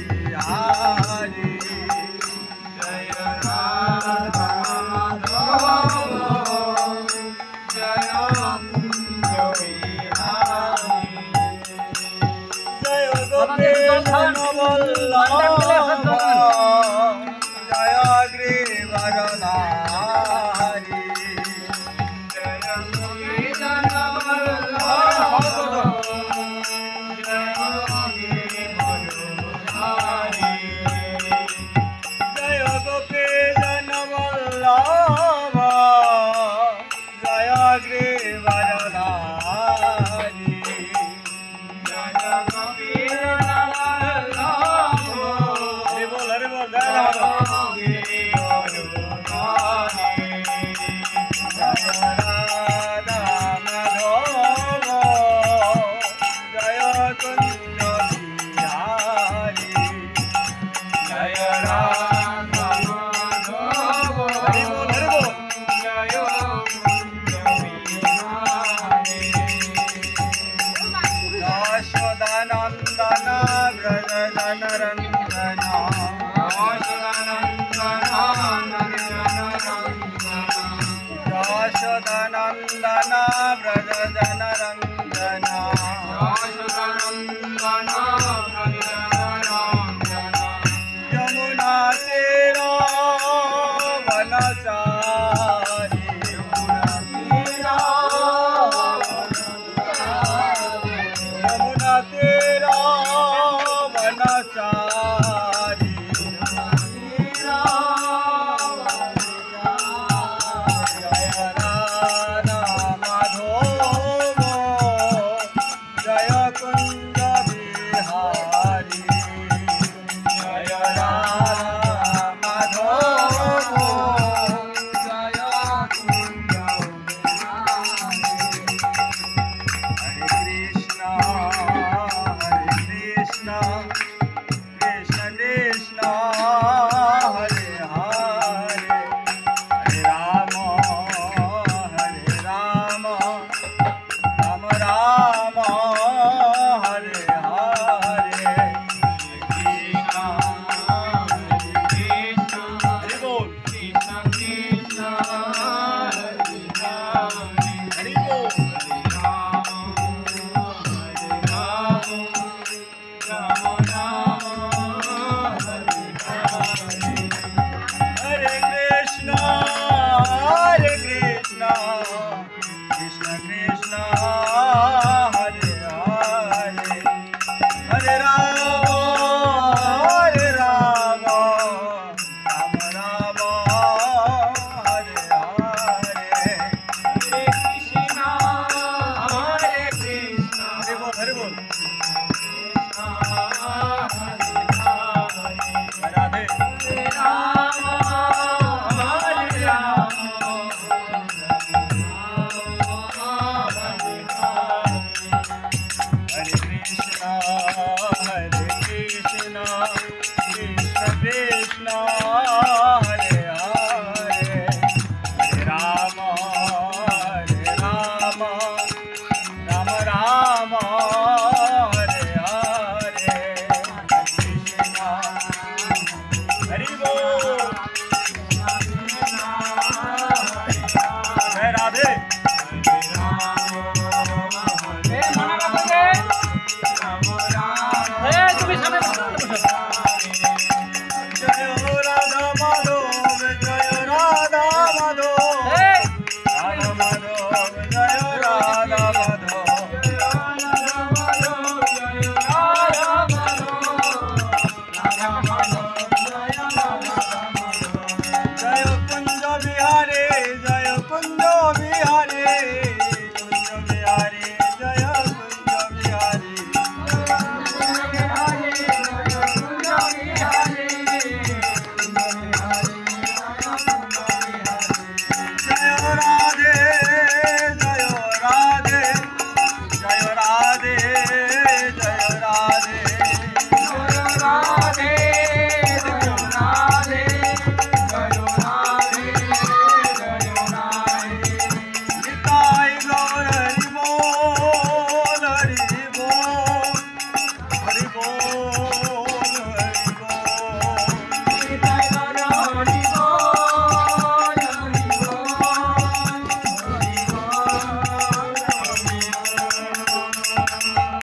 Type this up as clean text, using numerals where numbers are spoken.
बिहारी जय राधा माधव जय कुंज बिहारी जय गोपीजन वल्लभ जय गिरिवरधारी जय गोपीजन वल्लभ जय गिरिवरधारी जय गोपीजन वल्लभ जय गिरिवरधारी जय गोपीजन वल्लभ हरि बोल जय गिरिवरधारी जय राधा माधव जय कुंज बिहारी जय राधा माधव हरि बोल जय कुंज बिहारी यशोदानंदन व्रज जनरंजन यशोदानंदन व्रज जनरंजन यमुना तेरा वनचारी यमुना तेरा वनचारी जय राधा माधव जय कुंज बिहारी जय राधा माधव जय कुंज बिहारी हरे कृष्ण कृष्ण कृष्ण हरे हरे हरे राम राम राम हरे हरे कृष्ण हरि बोल कृष्ण कृष्ण हरे हरि बोल हरे कृष्ण कृष्ण कृष्ण